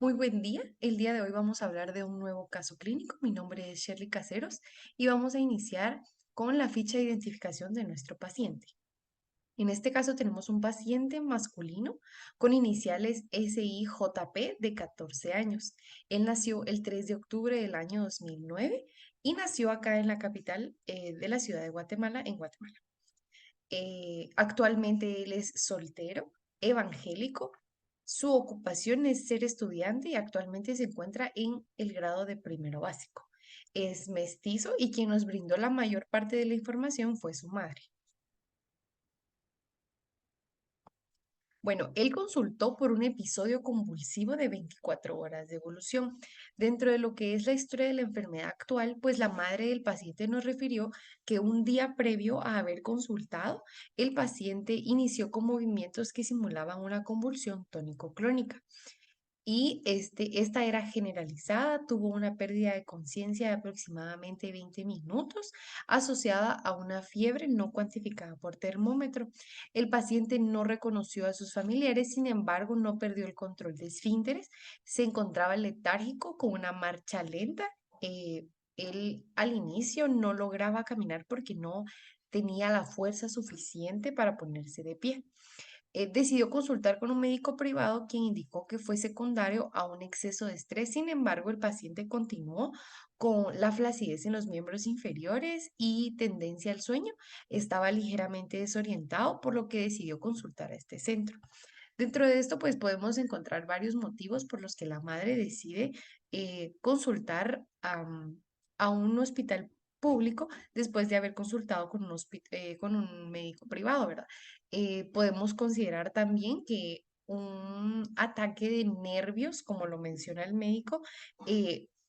Muy buen día. El día de hoy vamos a hablar de un nuevo caso clínico. Mi nombre es Shirley Caseros y vamos a iniciar con la ficha de identificación de nuestro paciente. En este caso tenemos un paciente masculino con iniciales SIJP de 14 años. Él nació el 3 de octubre del año 2009 y nació acá en la capital de la ciudad de Guatemala, en Guatemala. Actualmente él es soltero, evangélico. Su ocupación es ser estudiante y actualmente se encuentra en el grado de primero básico. Es mestizo y quien nos brindó la mayor parte de la información fue su madre. Bueno, él consultó por un episodio convulsivo de 24 horas de evolución. Dentro de lo que es la historia de la enfermedad actual, pues la madre del paciente nos refirió que un día previo a haber consultado, el paciente inició con movimientos que simulaban una convulsión tónico-clónica y esta era generalizada, tuvo una pérdida de conciencia de aproximadamente 20 minutos asociada a una fiebre no cuantificada por termómetro. El paciente no reconoció a sus familiares, sin embargo, no perdió el control de esfínteres, se encontraba letárgico con una marcha lenta. eh, Él al inicio no lograba caminar porque no tenía la fuerza suficiente para ponerse de pie. Decidió consultar con un médico privado quien indicó que fue secundario a un exceso de estrés. Sin embargo, el paciente continuó con la flacidez en los miembros inferiores y tendencia al sueño. Estaba ligeramente desorientado, por lo que decidió consultar a este centro. Dentro de esto, pues podemos encontrar varios motivos por los que la madre decide consultar a un hospital público después de haber consultado con con un médico privado, ¿verdad? Podemos considerar también que un ataque de nervios, como lo menciona el médico,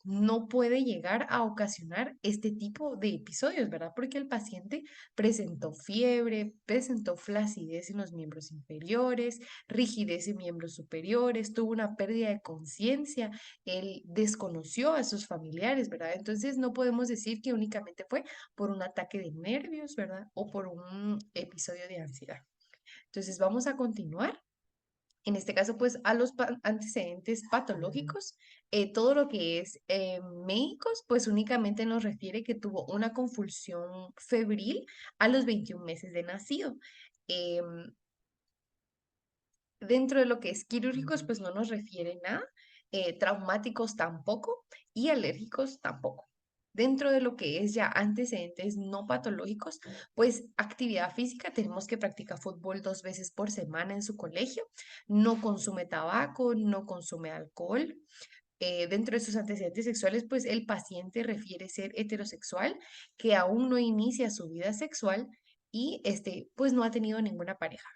no puede llegar a ocasionar este tipo de episodios, ¿verdad? Porque el paciente presentó fiebre, presentó flacidez en los miembros inferiores, rigidez en miembros superiores, tuvo una pérdida de conciencia, él desconoció a sus familiares, ¿verdad? Entonces no podemos decir que únicamente fue por un ataque de nervios, ¿verdad? O por un episodio de ansiedad. Entonces vamos a continuar. En este caso, pues a los antecedentes patológicos, todo lo que es médicos, pues únicamente nos refiere que tuvo una convulsión febril a los 21 meses de nacido. Em, Dentro de lo que es quirúrgicos, pues no nos refiere nada, traumáticos tampoco y alérgicos tampoco. Dentro de lo que es ya antecedentes no patológicos, pues actividad física, tenemos que practicar fútbol 2 veces por semana en su colegio, no consume tabaco, no consume alcohol. Dentro de sus antecedentes sexuales, pues el paciente refiere ser heterosexual, que aún no inicia su vida sexual y pues no ha tenido ninguna pareja.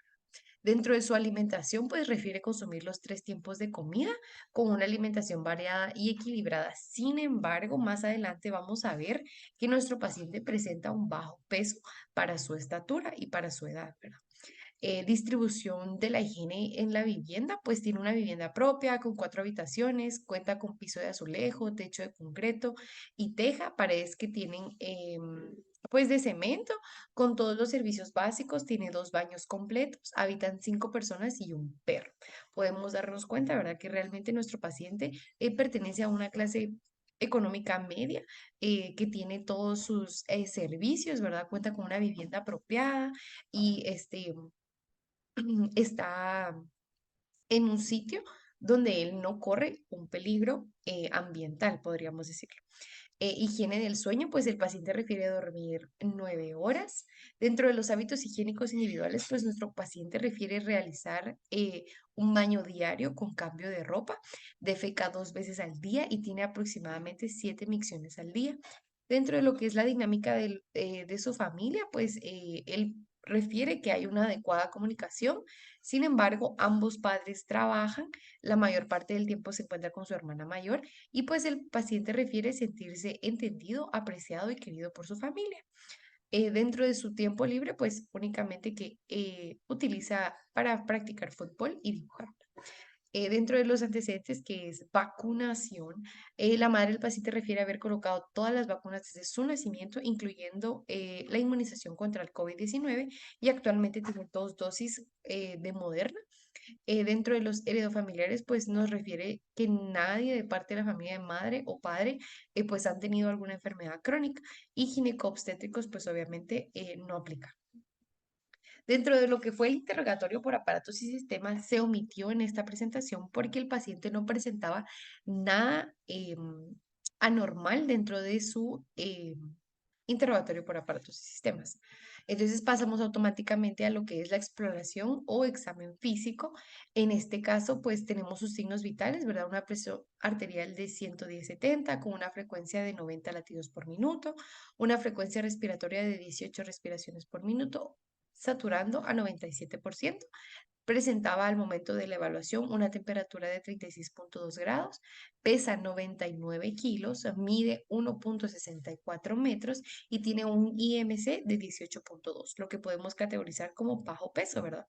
Dentro de su alimentación, pues refiere consumir los 3 tiempos de comida con una alimentación variada y equilibrada. Sin embargo, más adelante vamos a ver que nuestro paciente presenta un bajo peso para su estatura y para su edad, ¿verdad? Distribución de la higiene en la vivienda, pues tiene una vivienda propia con 4 habitaciones, cuenta con piso de azulejo, techo de concreto y teja, paredes que tienen pues de cemento, con todos los servicios básicos, tiene 2 baños completos, habitan 5 personas y un perro. Podemos darnos cuenta, ¿verdad?, que realmente nuestro paciente pertenece a una clase económica media, que tiene todos sus servicios, ¿verdad? Cuenta con una vivienda apropiada y está en un sitio donde él no corre un peligro ambiental, podríamos decirlo. Higiene del sueño, pues el paciente refiere a dormir 9 horas. Dentro de los hábitos higiénicos individuales, pues nuestro paciente refiere realizar un baño diario con cambio de ropa, defeca 2 veces al día y tiene aproximadamente 7 micciones al día. Dentro de lo que es la dinámica de su familia, pues él refiere que hay una adecuada comunicación. Sin embargo, ambos padres trabajan, la mayor parte del tiempo se encuentra con su hermana mayor y pues el paciente refiere sentirse entendido, apreciado y querido por su familia. Dentro de su tiempo libre, pues únicamente que utiliza para practicar fútbol y dibujar. Dentro de los antecedentes que es vacunación, la madre del paciente refiere haber colocado todas las vacunas desde su nacimiento, incluyendo la inmunización contra el COVID-19 y actualmente tiene 2 dosis de Moderna. Dentro de los heredofamiliares, pues nos refiere que nadie de parte de la familia de madre o padre, pues han tenido alguna enfermedad crónica y ginecobstétricos, pues obviamente no aplica. Dentro de lo que fue el interrogatorio por aparatos y sistemas, se omitió en esta presentación porque el paciente no presentaba nada anormal dentro de su interrogatorio por aparatos y sistemas. Entonces pasamos automáticamente a lo que es la exploración o examen físico. En este caso, pues tenemos sus signos vitales, ¿verdad? Una presión arterial de 110/70 con una frecuencia de 90 latidos por minuto, una frecuencia respiratoria de 18 respiraciones por minuto, saturando a 97%. Presentaba al momento de la evaluación una temperatura de 36,2 grados, pesa 99 kilos, mide 1,64 metros y tiene un IMC de 18,2, lo que podemos categorizar como bajo peso, ¿verdad?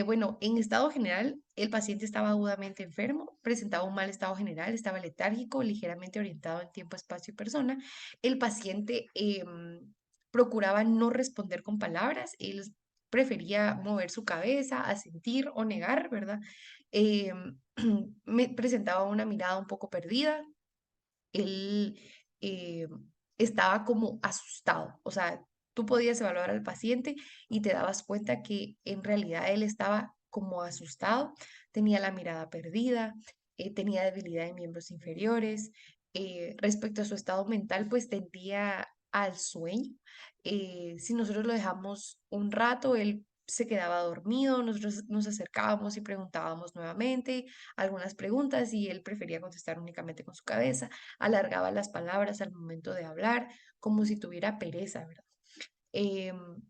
Bueno, en estado general, el paciente estaba agudamente enfermo, presentaba un mal estado general, estaba letárgico, ligeramente orientado en tiempo, espacio y persona. El paciente procuraba no responder con palabras, él prefería mover su cabeza, asentir o negar, ¿verdad? Em, presentaba una mirada un poco perdida, él eh, estaba como asustado. O sea, tú podías evaluar al paciente y te dabas cuenta que en realidad él estaba como asustado, tenía la mirada perdida, tenía debilidad en miembros inferiores. Respecto a su estado mental, pues tendía al sueño. Si nosotros lo dejamos un rato, él se quedaba dormido, nosotros nos acercábamos y preguntábamos nuevamente algunas preguntas y él prefería contestar únicamente con su cabeza, alargaba las palabras al momento de hablar, como si tuviera pereza, ¿verdad?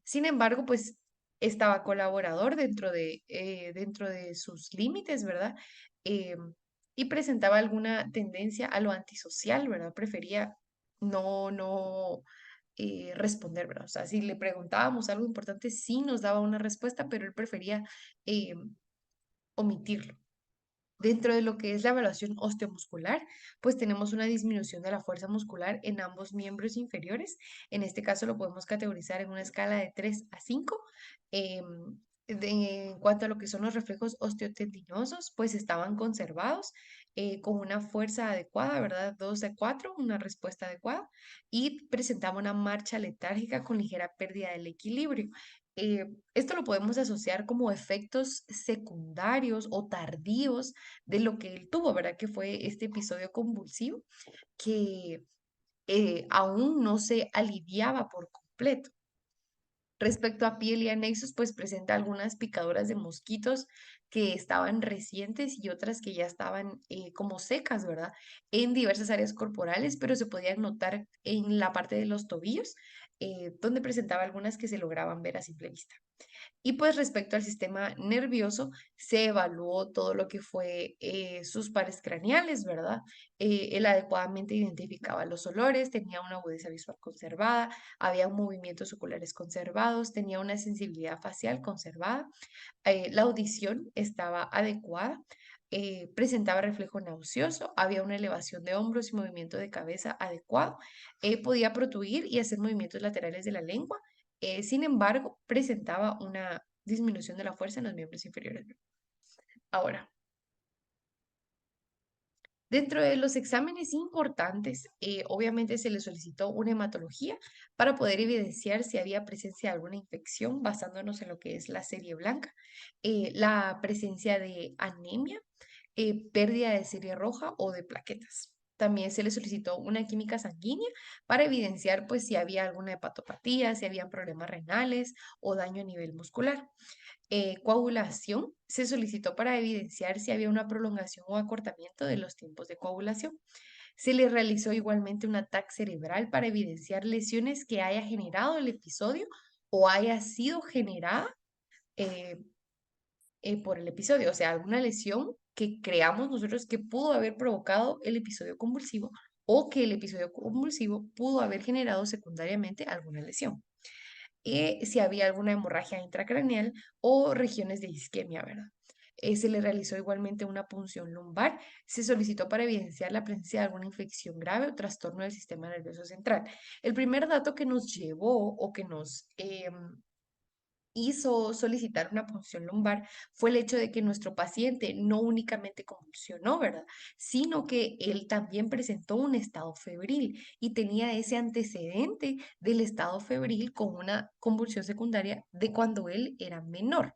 Sin embargo, pues estaba colaborador dentro de sus límites, ¿verdad? Y presentaba alguna tendencia a lo antisocial, ¿verdad? Prefería no responder, ¿verdad? O sea, si le preguntábamos algo importante, sí nos daba una respuesta, pero él prefería omitirlo. Dentro de lo que es la evaluación osteomuscular, pues tenemos una disminución de la fuerza muscular en ambos miembros inferiores. En este caso lo podemos categorizar en una escala de 3 a 5. En cuanto a lo que son los reflejos osteotendinosos, pues estaban conservados con una fuerza adecuada, ¿verdad? 2 de 4, una respuesta adecuada, y presentaba una marcha letárgica con ligera pérdida del equilibrio. Esto lo podemos asociar como efectos secundarios o tardíos de lo que él tuvo, ¿verdad? Que fue este episodio convulsivo que aún no se aliviaba por completo. Respecto a piel y anexos, pues presenta algunas picaduras de mosquitos que estaban recientes y otras que ya estaban como secas, ¿verdad? En diversas áreas corporales, pero se podían notar en la parte de los tobillos, donde presentaba algunas que se lograban ver a simple vista. Y pues respecto al sistema nervioso, se evaluó todo lo que fue sus pares craneales, ¿verdad? Él adecuadamente identificaba los olores, tenía una agudeza visual conservada, había movimientos oculares conservados, tenía una sensibilidad facial conservada, la audición estaba adecuada. Presentaba reflejo nauseoso, había una elevación de hombros y movimiento de cabeza adecuado, podía protuir y hacer movimientos laterales de la lengua. Sin embargo, presentaba una disminución de la fuerza en los miembros inferiores. Ahora, dentro de los exámenes importantes, obviamente se le solicitó una hematología para poder evidenciar si había presencia de alguna infección, basándonos en lo que es la serie blanca, la presencia de anemia, pérdida de serie roja o de plaquetas. También se le solicitó una química sanguínea para evidenciar pues si había alguna hepatopatía, si había problemas renales o daño a nivel muscular. Coagulación se solicitó para evidenciar si había una prolongación o acortamiento de los tiempos de coagulación. Se le realizó igualmente un ataque cerebral para evidenciar lesiones que haya generado el episodio o haya sido generada eh, por el episodio, o sea, alguna lesión que creamos nosotros que pudo haber provocado el episodio convulsivo o que el episodio convulsivo pudo haber generado secundariamente alguna lesión. Si había alguna hemorragia intracraneal o regiones de isquemia, ¿verdad? Se le realizó igualmente una punción lumbar. Se solicitó para evidenciar la presencia de alguna infección grave o trastorno del sistema nervioso central. El primer dato que nos llevó o que nos hizo solicitar una punción lumbar fue el hecho de que nuestro paciente no únicamente convulsionó, ¿verdad? Sino que él también presentó un estado febril y tenía ese antecedente del estado febril con una convulsión secundaria de cuando él era menor.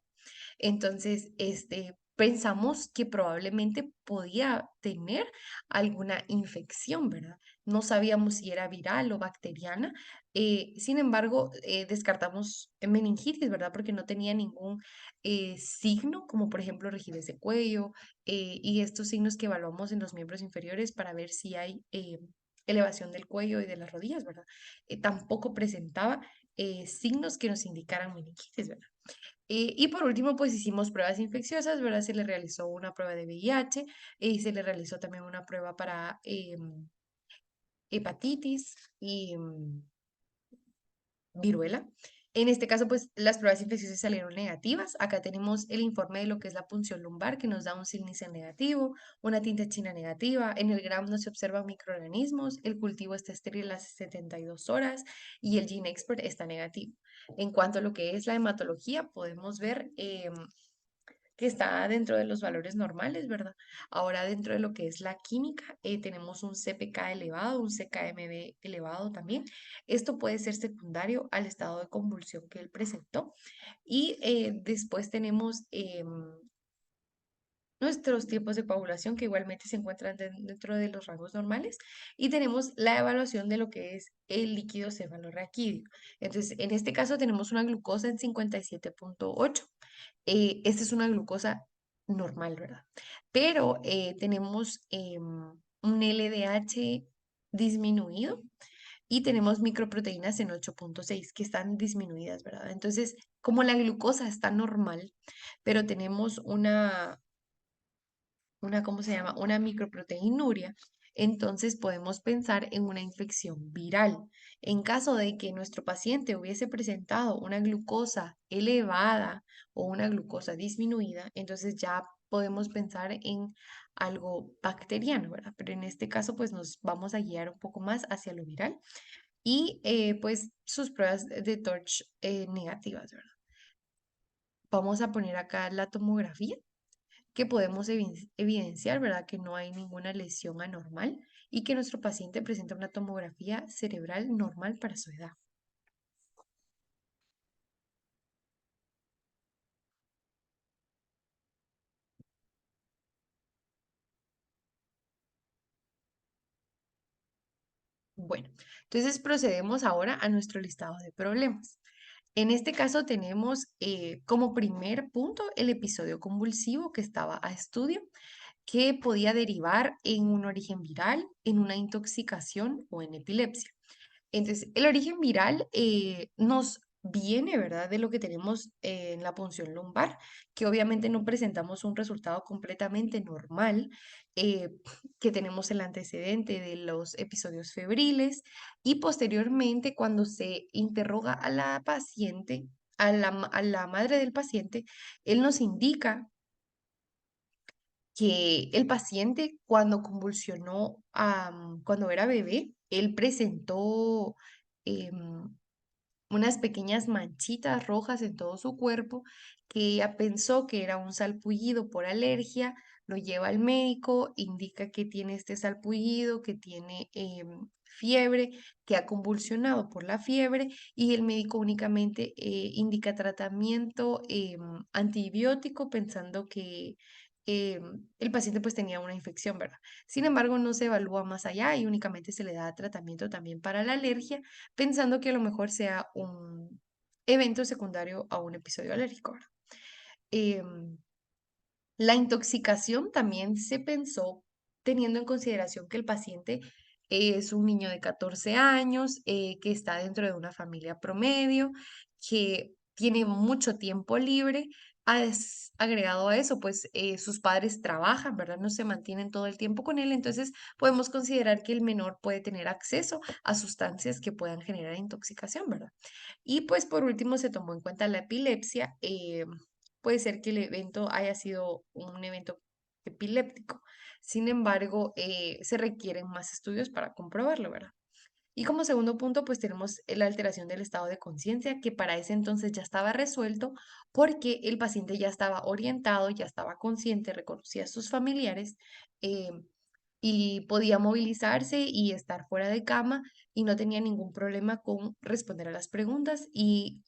Entonces, pensamos que probablemente podía tener alguna infección, ¿verdad? No sabíamos si era viral o bacteriana. Sin embargo, descartamos meningitis, ¿verdad? Porque no tenía ningún signo, como por ejemplo rigidez de cuello y estos signos que evaluamos en los miembros inferiores para ver si hay elevación del cuello y de las rodillas, ¿verdad? Tampoco presentaba signos que nos indicaran meningitis, ¿verdad? Y por último, pues hicimos pruebas infecciosas, ¿verdad? Se le realizó una prueba de VIH y se le realizó también una prueba para hepatitis y viruela. En este caso, pues las pruebas infecciosas salieron negativas. Acá tenemos el informe de lo que es la punción lumbar, que nos da un sígnice negativo, una tinta china negativa. En el GRAM no se observan microorganismos, el cultivo está estéril a las 72 horas y el Gene Expert está negativo. En cuanto a lo que es la hematología, podemos ver que está dentro de los valores normales, ¿verdad? Ahora dentro de lo que es la química, tenemos un CPK elevado, un CKMB elevado también. Esto puede ser secundario al estado de convulsión que él presentó. Y después tenemos nuestros tiempos de coagulación que igualmente se encuentran dentro de los rangos normales y tenemos la evaluación de lo que es el líquido cefalorraquídeo. Entonces, en este caso tenemos una glucosa en 57,8. Esta es una glucosa normal, ¿verdad? Pero tenemos un LDH disminuido y tenemos microproteínas en 8,6 que están disminuidas, ¿verdad? Entonces, como la glucosa está normal, pero tenemos ¿cómo se llama? Una microproteinuria, entonces podemos pensar en una infección viral. En caso de que nuestro paciente hubiese presentado una glucosa elevada o una glucosa disminuida, entonces ya podemos pensar en algo bacteriano, ¿verdad? Pero en este caso, pues nos vamos a guiar un poco más hacia lo viral y pues sus pruebas de TORCH negativas, ¿verdad? Vamos a poner acá la tomografía que podemos evidenciar, ¿verdad? Que no hay ninguna lesión anormal y que nuestro paciente presenta una tomografía cerebral normal para su edad. Bueno, entonces procedemos ahora a nuestro listado de problemas. En este caso tenemos como primer punto el episodio convulsivo que estaba a estudio, que podía derivar en un origen viral, en una intoxicación o en epilepsia. Entonces, el origen viral nos viene, ¿verdad?, de lo que tenemos en la punción lumbar, que obviamente no presentamos un resultado completamente normal, eh, que tenemos el antecedente de los episodios febriles y posteriormente cuando se interroga a la paciente, a la madre del paciente, él nos indica que el paciente cuando convulsionó, cuando era bebé, él presentó em, unas pequeñas manchitas rojas en todo su cuerpo, que ella pensó que era un salpullido por alergia, lo lleva al médico, indica que tiene este salpullido, que tiene fiebre, que ha convulsionado por la fiebre y el médico únicamente indica tratamiento antibiótico pensando que el paciente pues tenía una infección, ¿verdad? Sin embargo, no se evalúa más allá y únicamente se le da tratamiento también para la alergia pensando que a lo mejor sea un evento secundario a un episodio alérgico, ¿verdad? Em, la intoxicación también se pensó teniendo en consideración que el paciente es un niño de 14 años, que está dentro de una familia promedio, que tiene mucho tiempo libre. Agregado a eso, pues sus padres trabajan, ¿verdad? No se mantienen todo el tiempo con él, entonces podemos considerar que el menor puede tener acceso a sustancias que puedan generar intoxicación, ¿verdad? Y pues por último se tomó en cuenta la epilepsia. Puede ser que el evento haya sido un evento epiléptico. Sin embargo, se requieren más estudios para comprobarlo, ¿verdad? Y como segundo punto, pues tenemos la alteración del estado de conciencia, que para ese entonces ya estaba resuelto porque el paciente ya estaba orientado, ya estaba consciente, reconocía a sus familiares eh, y podía movilizarse y estar fuera de cama y no tenía ningún problema con responder a las preguntas y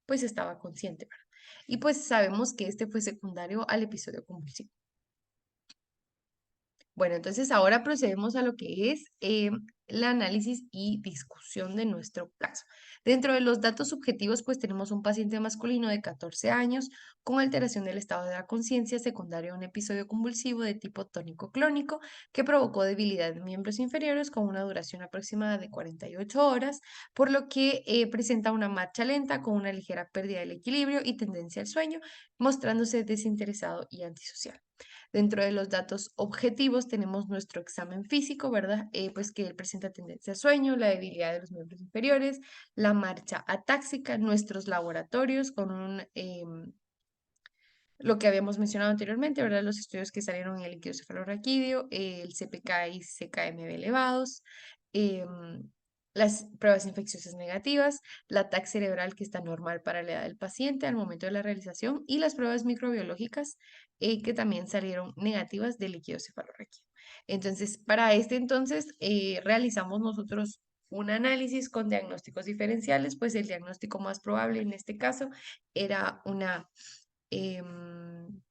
pues estaba consciente, ¿verdad? Y pues sabemos que este fue secundario al episodio convulsivo. Bueno, entonces ahora procedemos a lo que es el análisis y discusión de nuestro caso. Dentro de los datos subjetivos, pues tenemos un paciente masculino de 14 años con alteración del estado de la conciencia secundario a un episodio convulsivo de tipo tónico-clónico que provocó debilidad de miembros inferiores con una duración aproximada de 48 horas, por lo que presenta una marcha lenta con una ligera pérdida del equilibrio y tendencia al sueño, mostrándose desinteresado y antisocial. Dentro de los datos objetivos tenemos nuestro examen físico, ¿verdad? Pues que él presenta tendencia a sueño, la debilidad de los miembros inferiores, la marcha atáxica, nuestros laboratorios con lo que habíamos mencionado anteriormente, ¿verdad? Los estudios que salieron en el líquido cefalorraquídeo, el CPK y CKMB elevados, em, las pruebas infecciosas negativas, la TAC cerebral que está normal para la edad del paciente al momento de la realización y las pruebas microbiológicas que también salieron negativas del líquido cefalorraquídeo. Entonces, para este entonces, realizamos nosotros un análisis con diagnósticos diferenciales, pues el diagnóstico más probable en este caso era una em,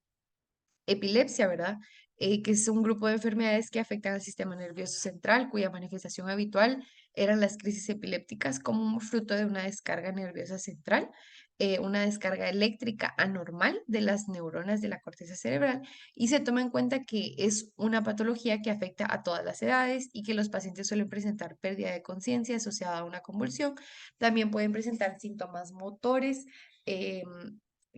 epilepsia, ¿verdad? Que es un grupo de enfermedades que afectan al sistema nervioso central, cuya manifestación habitual eran las crisis epilépticas como un fruto de una descarga nerviosa central, una descarga eléctrica anormal de las neuronas de la corteza cerebral, y se toma en cuenta que es una patología que afecta a todas las edades y que los pacientes suelen presentar pérdida de conciencia asociada a una convulsión. También pueden presentar síntomas motores.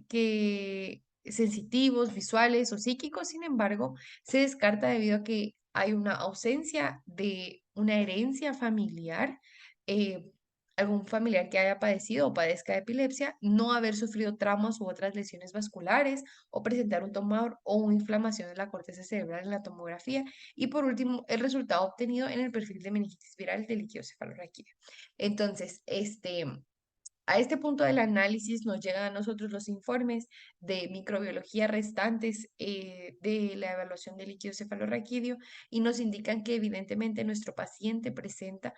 Que sensitivos, visuales o psíquicos, sin embargo, se descarta debido a que hay una ausencia de una herencia familiar, eh, algún familiar que haya padecido o padezca de epilepsia, no haber sufrido traumas u otras lesiones vasculares o presentar un tumor o una inflamación de la corteza cerebral en la tomografía y por último, el resultado obtenido en el perfil de meningitis viral del líquido cefalorraquídeo. Entonces, a este punto del análisis nos llegan a nosotros los informes de microbiología restantes de la evaluación del líquido cefalorraquídeo y nos indican que evidentemente nuestro paciente presenta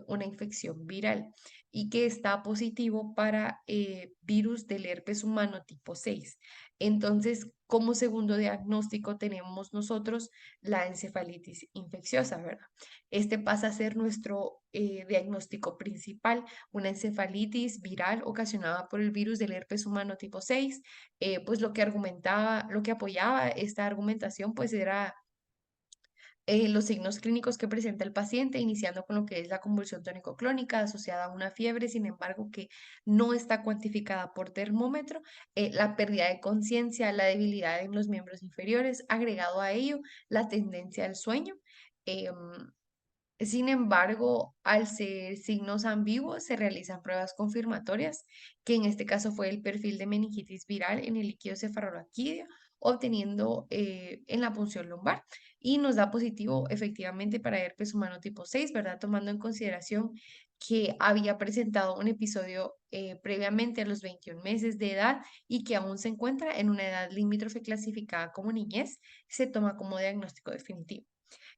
una infección viral y que está positivo para virus del herpes humano tipo 6. Entonces, como segundo diagnóstico tenemos nosotros la encefalitis infecciosa, ¿verdad? Este pasa a ser nuestro diagnóstico principal, una encefalitis viral ocasionada por el virus del herpes humano tipo 6, pues lo que argumentaba, lo que apoyaba esta argumentación, pues era los signos clínicos que presenta el paciente, iniciando con lo que es la convulsión tónico-clónica asociada a una fiebre, sin embargo, que no está cuantificada por termómetro, la pérdida de conciencia, la debilidad en los miembros inferiores, agregado a ello la tendencia al sueño. em, Sin embargo, al ser signos ambiguos, se realizan pruebas confirmatorias, que en este caso fue el perfil de meningitis viral en el líquido cefalorraquídeo, obteniendo en la punción lumbar y nos da positivo efectivamente para herpes humano tipo 6, ¿verdad? Tomando en consideración que había presentado un episodio previamente a los 21 meses de edad y que aún se encuentra en una edad limítrofe clasificada como niñez, se toma como diagnóstico definitivo.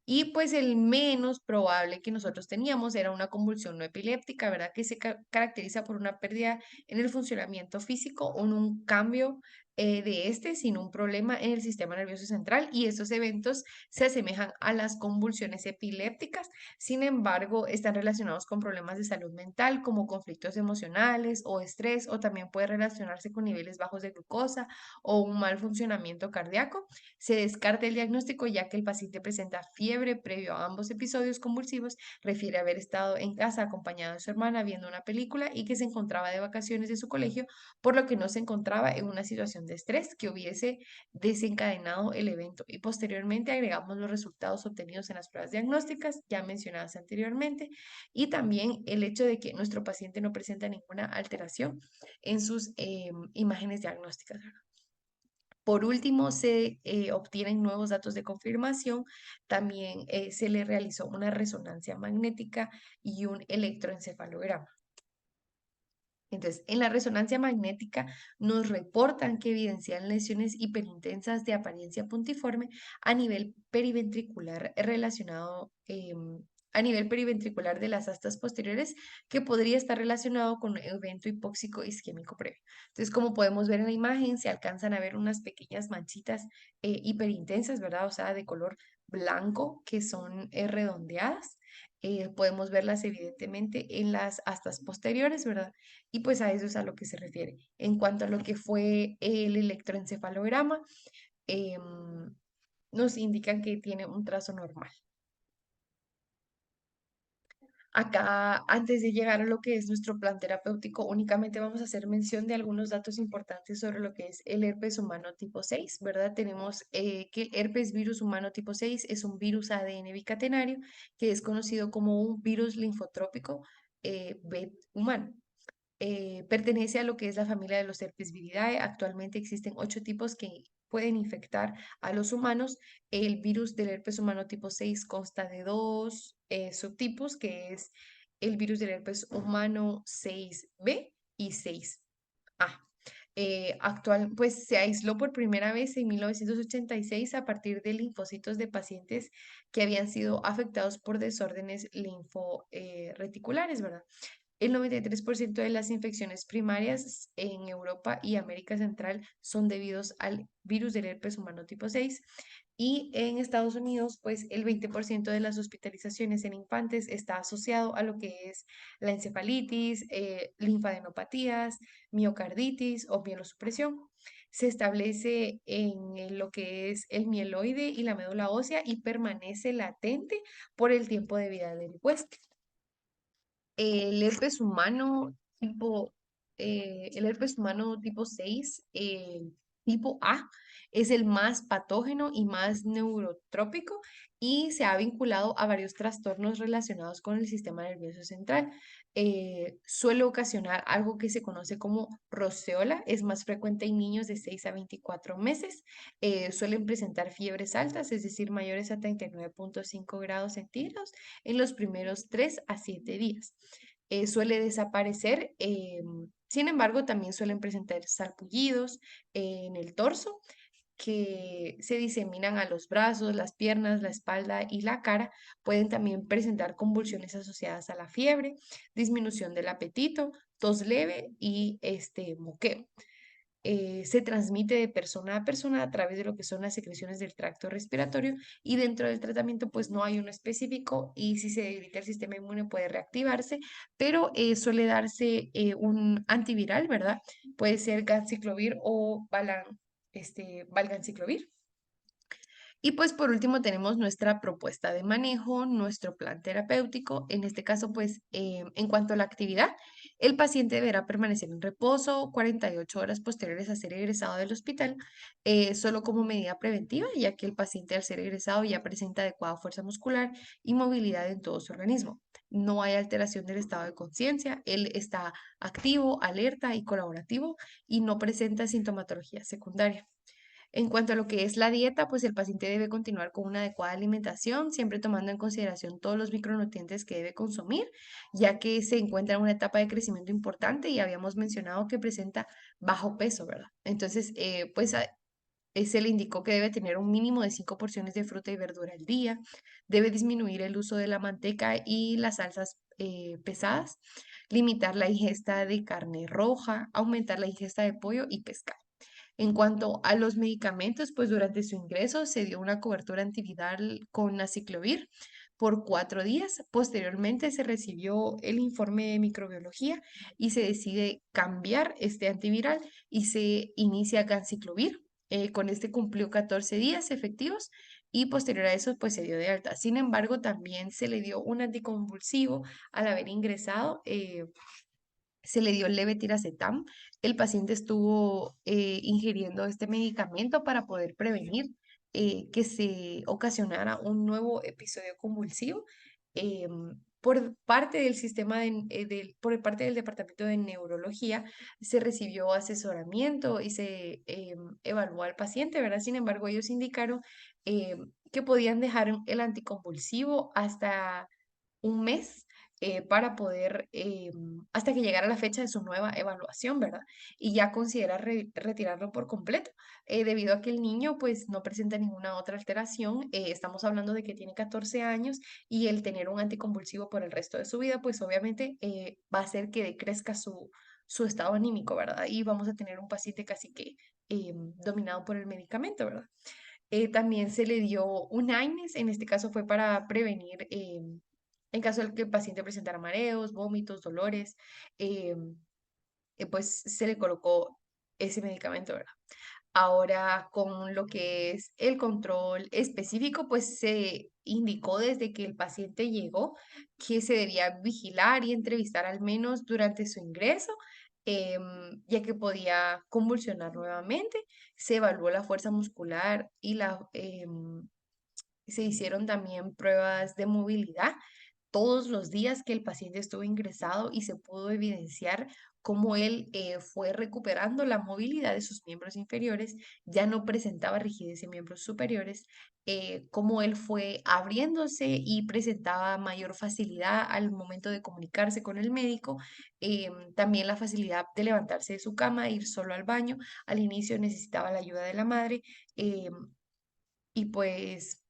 Y pues el menos probable que nosotros teníamos era una convulsión no epiléptica, ¿verdad? Que se caracteriza por una pérdida en el funcionamiento físico o en un cambio de este sin un problema en el sistema nervioso central. Y estos eventos se asemejan a las convulsiones epilépticas, sin embargo, están relacionados con problemas de salud mental como conflictos emocionales o estrés, o también puede relacionarse con niveles bajos de glucosa o un mal funcionamiento cardíaco. Se descarta el diagnóstico ya que el paciente presenta fiebre previo a ambos episodios convulsivos, refiere haber estado en casa acompañado de su hermana viendo una película y que se encontraba de vacaciones de su colegio, por lo que no se encontraba en una situación de estrés que hubiese desencadenado el evento. Y posteriormente agregamos los resultados obtenidos en las pruebas diagnósticas ya mencionadas anteriormente y también el hecho de que nuestro paciente no presenta ninguna alteración en sus imágenes diagnósticas. Por último, se obtienen nuevos datos de confirmación. También se le realizó una resonancia magnética y un electroencefalograma. Entonces, en la resonancia magnética nos reportan que evidencian lesiones hiperintensas de apariencia puntiforme a nivel periventricular relacionado, a nivel periventricular de las astas posteriores, que podría estar relacionado con un evento hipóxico isquémico previo. Entonces, como podemos ver en la imagen, se alcanzan a ver unas pequeñas manchitas hiperintensas, ¿verdad? O sea, de color blanco, que son redondeadas. Podemos verlas evidentemente en las astas posteriores, ¿verdad? Y pues a eso es a lo que se refiere. En cuanto a lo que fue el electroencefalograma, em, nos indican que tiene un trazo normal. Acá, antes de llegar a lo que es nuestro plan terapéutico, únicamente vamos a hacer mención de algunos datos importantes sobre lo que es el herpes humano tipo 6, ¿verdad? Tenemos que el herpes virus humano tipo 6 es un virus ADN bicatenario que es conocido como un virus linfotrópico B humano. Pertenece a lo que es la familia de los Herpesviridae. Actualmente existen 8 tipos que pueden infectar a los humanos. El virus del herpes humano tipo 6 consta de dos subtipos, que es el virus del herpes humano 6B y 6A. Pues se aisló por primera vez en 1986 a partir de linfocitos de pacientes que habían sido afectados por desórdenes linforeticulares, ¿verdad? El 93% de las infecciones primarias en Europa y América Central son debidos al virus del herpes humano tipo 6 y en Estados Unidos, pues el 20% de las hospitalizaciones en infantes está asociado a lo que es la encefalitis, linfadenopatías, miocarditis o mielosupresión. Se establece en lo que es el mieloide y la médula ósea y permanece latente por el tiempo de vida del huésped. El herpes humano el herpes humano tipo 6 tipo A, es el más patógeno y más neurotrópico y se ha vinculado a varios trastornos relacionados con el sistema nervioso central. Suele ocasionar algo que se conoce como roceola, es más frecuente en niños de 6 a 24 meses. Suelen presentar fiebres altas, es decir, mayores a 39,5 grados centígrados en los primeros 3 a 7 días. Suele desaparecer, sin embargo, también suelen presentar sarpullidos en el torso que se diseminan a los brazos, las piernas, la espalda y la cara. Pueden también presentar convulsiones asociadas a la fiebre, disminución del apetito, tos leve y moqueo. Se transmite de persona a persona a través de lo que son las secreciones del tracto respiratorio y dentro del tratamiento pues no hay uno específico y si se debilita el sistema inmune puede reactivarse, pero suele darse un antiviral, ¿verdad? Puede ser ganciclovir o valganciclovir. Y pues por último tenemos nuestra propuesta de manejo, nuestro plan terapéutico. En este caso, pues en cuanto a la actividad, el paciente deberá permanecer en reposo 48 horas posteriores a ser egresado del hospital, solo como medida preventiva, ya que el paciente al ser egresado ya presenta adecuada fuerza muscular y movilidad en todo su organismo. No hay alteración del estado de conciencia, él está activo, alerta y colaborativo y no presenta sintomatología secundaria. En cuanto a lo que es la dieta, pues el paciente debe continuar con una adecuada alimentación, siempre tomando en consideración todos los micronutrientes que debe consumir, ya que se encuentra en una etapa de crecimiento importante y habíamos mencionado que presenta bajo peso, ¿verdad? Entonces, se le indicó que debe tener un mínimo de 5 porciones de fruta y verdura al día, debe disminuir el uso de la manteca y las salsas pesadas, limitar la ingesta de carne roja, aumentar la ingesta de pollo y pescado. En cuanto a los medicamentos, pues durante su ingreso se dio una cobertura antiviral con aciclovir por 4 días. Posteriormente se recibió el informe de microbiología y se decide cambiar este antiviral y se inicia ganciclovir. Con este cumplió 14 días efectivos y posterior a eso pues se dio de alta. Sin embargo, también se le dio un anticonvulsivo al haber ingresado. Se le dio levetiracetam. El paciente estuvo ingiriendo este medicamento para poder prevenir que se ocasionara un nuevo episodio convulsivo. por parte del por parte del Departamento de Neurología se recibió asesoramiento y se evaluó al paciente, ¿verdad? Sin embargo, ellos indicaron que podían dejar el anticonvulsivo hasta un mes para poder, hasta que llegara la fecha de su nueva evaluación, ¿verdad? Y ya considerar retirarlo por completo, debido a que el niño pues no presenta ninguna otra alteración. Estamos hablando de que tiene 14 años y el tener un anticonvulsivo por el resto de su vida, pues obviamente va a hacer que decrezca su estado anímico, ¿verdad? Y vamos a tener un paciente casi que dominado por el medicamento, ¿verdad? También se le dio un AINES, en este caso fue para prevenir, en caso de que el paciente presentara mareos, vómitos, dolores, em, pues se le colocó ese medicamento, ¿verdad? Ahora, con lo que es el control específico, pues se indicó desde que el paciente llegó que se debía vigilar y entrevistar al menos durante su ingreso, ya que podía convulsionar nuevamente. Se evaluó la fuerza muscular y se hicieron también pruebas de movilidad todos los días que el paciente estuvo ingresado y se pudo evidenciar cómo él fue recuperando la movilidad de sus miembros inferiores, ya no presentaba rigidez en miembros superiores, cómo él fue abriéndose y presentaba mayor facilidad al momento de comunicarse con el médico, también la facilidad de levantarse de su cama, ir solo al baño. Al inicio necesitaba la ayuda de la madre, y pues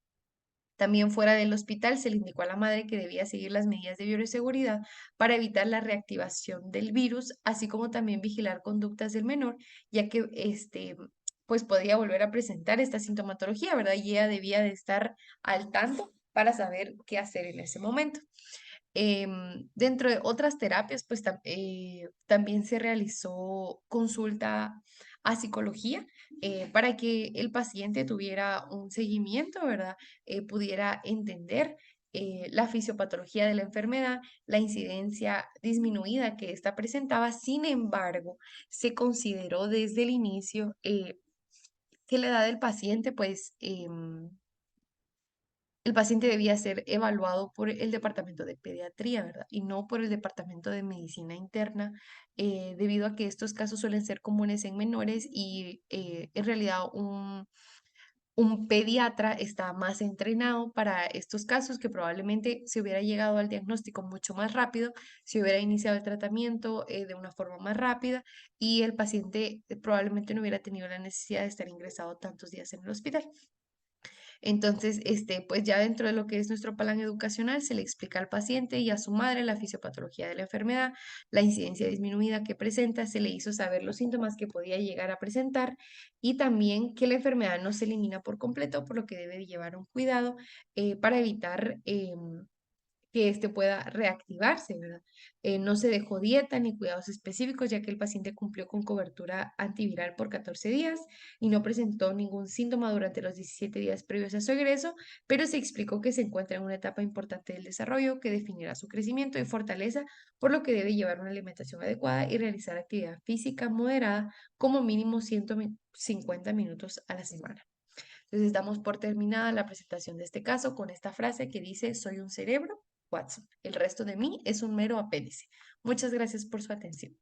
también fuera del hospital se le indicó a la madre que debía seguir las medidas de bioseguridad para evitar la reactivación del virus, así como también vigilar conductas del menor, ya que pues podía volver a presentar esta sintomatología, ¿verdad? Y ella debía de estar al tanto para saber qué hacer en ese momento. Dentro de otras terapias, pues también se realizó consulta a psicología para que el paciente tuviera un seguimiento, ¿verdad? Pudiera entender la fisiopatología de la enfermedad, la incidencia disminuida que ésta presentaba. Sin embargo, se consideró desde el inicio que la edad del paciente, pues, el paciente debía ser evaluado por el departamento de pediatría, ¿verdad? Y no por el departamento de medicina interna, debido a que estos casos suelen ser comunes en menores y en realidad un pediatra está más entrenado para estos casos, que probablemente se hubiera llegado al diagnóstico mucho más rápido, se hubiera iniciado el tratamiento de una forma más rápida y el paciente probablemente no hubiera tenido la necesidad de estar ingresado tantos días en el hospital. Entonces, pues ya dentro de lo que es nuestro plan educacional, se le explica al paciente y a su madre la fisiopatología de la enfermedad, la incidencia disminuida que presenta, se le hizo saber los síntomas que podía llegar a presentar y también que la enfermedad no se elimina por completo, por lo que debe de llevar un cuidado para evitar que éste pueda reactivarse, ¿verdad? No se dejó dieta ni cuidados específicos, ya que el paciente cumplió con cobertura antiviral por 14 días y no presentó ningún síntoma durante los 17 días previos a su egreso, pero se explicó que se encuentra en una etapa importante del desarrollo que definirá su crecimiento y fortaleza, por lo que debe llevar una alimentación adecuada y realizar actividad física moderada, como mínimo 150 minutos a la semana. Entonces damos por terminada la presentación de este caso con esta frase que dice: soy un cerebro, Watson. El resto de mí es un mero apéndice. Muchas gracias por su atención.